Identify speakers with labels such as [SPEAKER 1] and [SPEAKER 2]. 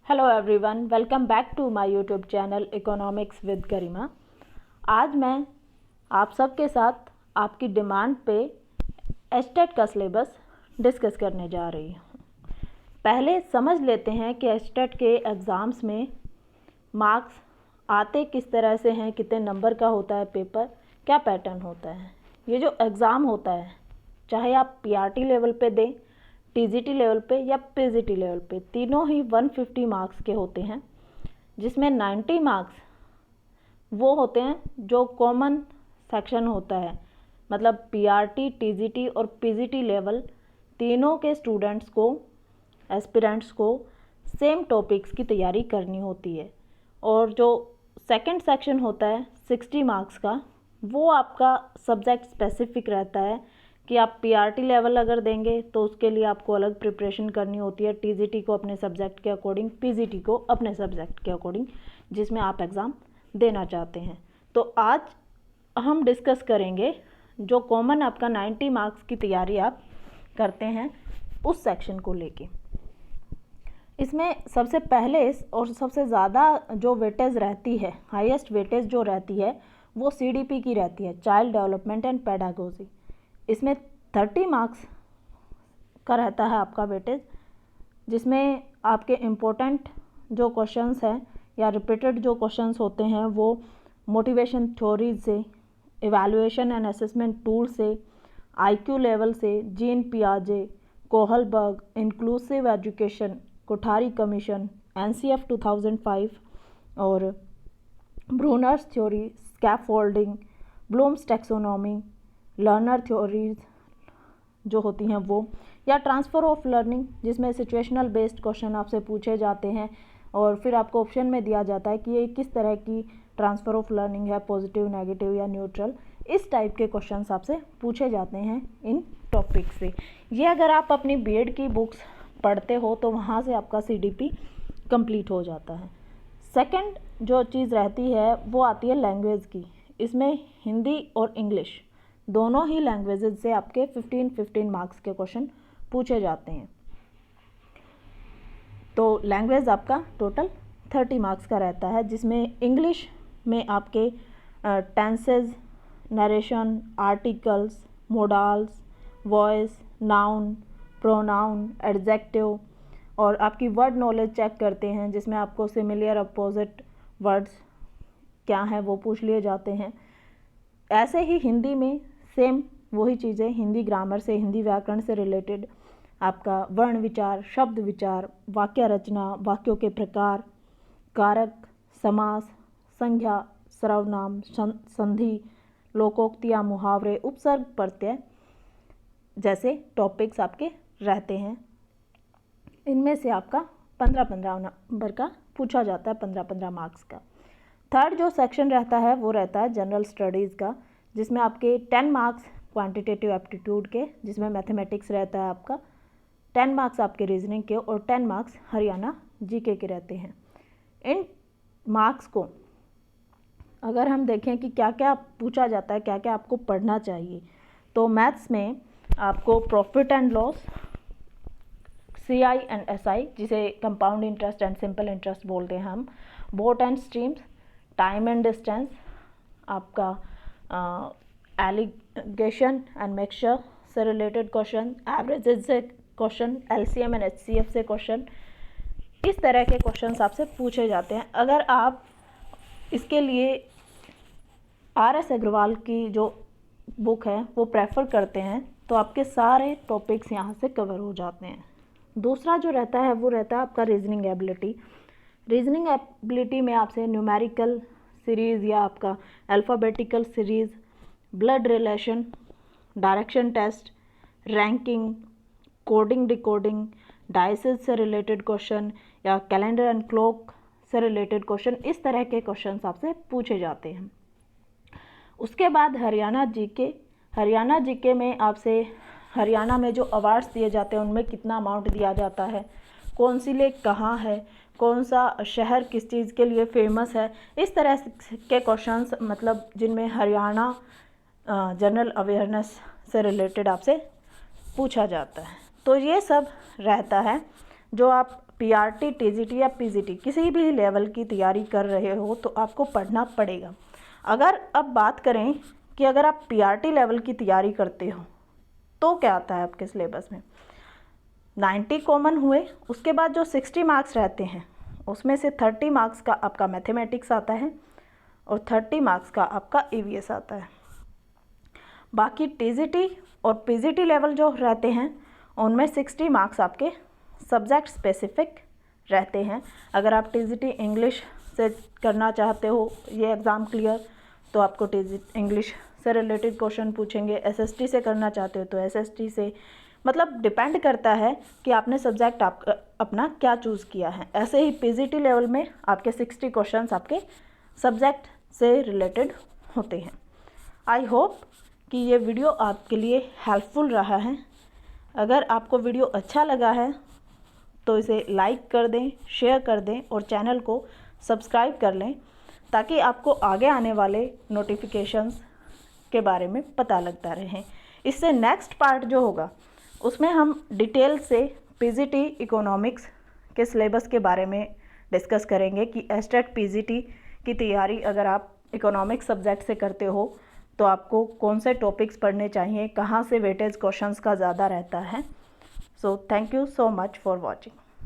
[SPEAKER 1] Hello everyone, welcome back to my YouTube channel economics with Garima. आज मैं आप सबके साथ आपकी डिमांड पे एस्टेट का सिलेबस डिस्कस करने जा रही हूँ। पहले समझ लेते हैं कि एस्टेट के एग्ज़ाम्स में मार्क्स आते किस तरह से हैं, कितने नंबर का होता है पेपर, क्या पैटर्न होता है। ये जो एग्ज़ाम होता है, चाहे आप पीआरटी लेवल पे दें, टीजीटी लेवल पे या पीजीटी लेवल पे, तीनों ही 150 मार्क्स के होते हैं, जिसमें 90 मार्क्स वो होते हैं जो कॉमन सेक्शन होता है। मतलब पीआरटी, टीजीटी और पीजीटी लेवल तीनों के स्टूडेंट्स को, एस्पिरेंट्स को सेम टॉपिक्स की तैयारी करनी होती है। और जो सेकंड सेक्शन होता है 60 मार्क्स का, वो आपका सब्जेक्ट स्पेसिफिक रहता है कि आप पीआरटी लेवल अगर देंगे तो उसके लिए आपको अलग प्रिपरेशन करनी होती है, टीजीटी को अपने सब्जेक्ट के अकॉर्डिंग, पीजीटी को अपने सब्जेक्ट के अकॉर्डिंग, जिसमें आप एग्ज़ाम देना चाहते हैं। तो आज हम डिस्कस करेंगे जो कॉमन आपका 90 मार्क्स की तैयारी आप करते हैं उस सेक्शन को लेके। इसमें सबसे पहले और सबसे ज़्यादा जो वेटेज रहती है, हाईएस्ट वेटेज जो रहती है, वो सीडीपी की रहती है, चाइल्ड डेवलपमेंट एंड पेडागोजी। इसमें 30 मार्क्स का रहता है आपका वेटेज, जिसमें आपके इम्पोर्टेंट जो क्वेश्चंस हैं या रिपीटेड जो क्वेश्चंस होते हैं वो मोटिवेशन थ्योरीज से, इवैल्यूएशन एंड असेसमेंट टूल से, आईक्यू लेवल से, जीन पियाजे, Kohlberg, inclusive education, Kothari commission, NCF 2005 और Bruner's theory, scaffolding, Bloom's taxonomy, learner theories जो होती हैं वो, या ट्रांसफ़र ऑफ लर्निंग, जिसमें सिचुएशनल बेस्ड क्वेश्चन आपसे पूछे जाते हैं और फिर आपको ऑप्शन में दिया जाता है कि ये किस तरह की ट्रांसफ़र ऑफ लर्निंग है, पॉजिटिव, नेगेटिव या न्यूट्रल। इस टाइप के क्वेश्चंस आपसे पूछे जाते हैं इन टॉपिक से। ये अगर आप अपनी बीएड की बुक्स पढ़ते हो तो वहाँ से आपका सीडीपी कंप्लीट हो जाता है। सेकंड जो चीज़ रहती है वो आती है लैंग्वेज की। इसमें हिंदी और इंग्लिश दोनों ही लैंग्वेजेज से आपके 15 मार्क्स के क्वेश्चन पूछे जाते हैं। तो लैंग्वेज आपका टोटल 30 मार्क्स का रहता है, जिसमें इंग्लिश में आपके tenses, narration, articles, modals, voice, noun, pronoun, adjective और आपकी वर्ड नॉलेज चेक करते हैं, जिसमें आपको सिमिलर, अपोजिट वर्ड्स क्या हैं वो पूछ लिए जाते हैं। ऐसे ही हिंदी में सेम वही चीज़ें, हिंदी ग्रामर से, हिंदी व्याकरण से रिलेटेड आपका वर्ण विचार, शब्द विचार, वाक्य रचना, वाक्यों के प्रकार, कारक, समास, संज्ञा, सर्वनाम, संधि, लोकोक्तियाँ, मुहावरे, उपसर्ग, प्रत्यय जैसे टॉपिक्स आपके रहते हैं। इनमें से आपका 15-15 नंबर का पूछा जाता है, 15-15 मार्क्स का। थर्ड जो सेक्शन रहता है वो रहता है जनरल स्टडीज़ का, जिसमें आपके 10 मार्क्स क्वांटिटेटिव एप्टीट्यूड के, जिसमें मैथमेटिक्स रहता है आपका, 10 मार्क्स आपके रीजनिंग के और 10 मार्क्स हरियाणा जीके के रहते हैं। इन मार्क्स को अगर हम देखें कि क्या क्या पूछा जाता है, क्या क्या आपको पढ़ना चाहिए, तो मैथ्स में आपको profit and loss, CI and SI, जिसे compound interest and simple interest बोलते हैं हम, boat and streams, time and distance, आपका एलिगेशन एंड मिक्सचर से रिलेटेड क्वेश्चन, एवरेजेस से क्वेश्चन, एलसीएम एंड एचसीएफ से क्वेश्चन, इस तरह के क्वेश्चंस आपसे पूछे जाते हैं। अगर आप इसके लिए आर.एस. अग्रवाल की जो बुक है वो प्रेफर करते हैं तो आपके सारे टॉपिक्स यहाँ से कवर हो जाते हैं। दूसरा जो रहता है वो रहता है आपका रीजनिंग एबिलिटी। रीजनिंग एबिलिटी में आपसे न्यूमेरिकल सीरीज़ या आपका alphabetical series, blood relation, direction test, ranking, coding, decoding, dices से रिलेटेड क्वेश्चन या कैलेंडर एंड क्लॉक से रिलेटेड क्वेश्चन, इस तरह के क्वेश्चंस आपसे पूछे जाते हैं। उसके बाद हरियाणा जीके में आपसे हरियाणा में जो अवार्ड्स दिए जाते हैं उनमें कितना अमाउंट दिया जाता है, कौन सी लेक कहाँ है, कौन सा शहर किस चीज़ के लिए फेमस है, इस तरह के क्वेश्चंस, मतलब जिनमें हरियाणा जनरल अवेयरनेस से रिलेटेड आपसे पूछा जाता है। तो ये सब रहता है जो आप पीआरटी, टीजीटी या पीजीटी किसी भी लेवल की तैयारी कर रहे हो तो आपको पढ़ना पड़ेगा। अगर अब बात करें कि अगर आप पीआरटी लेवल की तैयारी करते हो तो क्या आता है आपके सिलेबस में, 90 कॉमन हुए, उसके बाद जो 60 मार्क्स रहते हैं उसमें से 30 मार्क्स का आपका मैथमेटिक्स आता है और 30 मार्क्स का आपका ईवीएस आता है। बाकी टीजीटी और पीजीटी लेवल जो रहते हैं उनमें 60 मार्क्स आपके सब्जेक्ट स्पेसिफिक रहते हैं। अगर आप टीजीटी इंग्लिश से करना चाहते हो ये एग्ज़ाम क्लियर, तो आपको इंग्लिश से रिलेटेड क्वेश्चन पूछेंगे। एसएसटी से करना चाहते हो तो एसएसटी से, मतलब डिपेंड करता है कि आपने सब्जेक्ट अपना क्या चूज़ किया है। ऐसे ही पीजीटी लेवल में आपके 60 क्वेश्चंस आपके सब्जेक्ट से रिलेटेड होते हैं। आई होप कि ये वीडियो आपके लिए हेल्पफुल रहा है। अगर आपको वीडियो अच्छा लगा है तो इसे लाइक कर दें, शेयर कर दें और चैनल को सब्सक्राइब कर लें ताकि आपको आगे आने वाले नोटिफिकेशंस के बारे में पता लगता रहे। इससे नेक्स्ट पार्ट जो होगा उसमें हम डिटेल से पीजीटी इकोनॉमिक्स के सिलेबस के बारे में डिस्कस करेंगे कि एस्टेट पीजीटी की तैयारी अगर आप इकोनॉमिक्स सब्जेक्ट से करते हो तो आपको कौन से टॉपिक्स पढ़ने चाहिए, कहाँ से वेटेज क्वेश्चंस का ज़्यादा रहता है। So thank you so much for watching.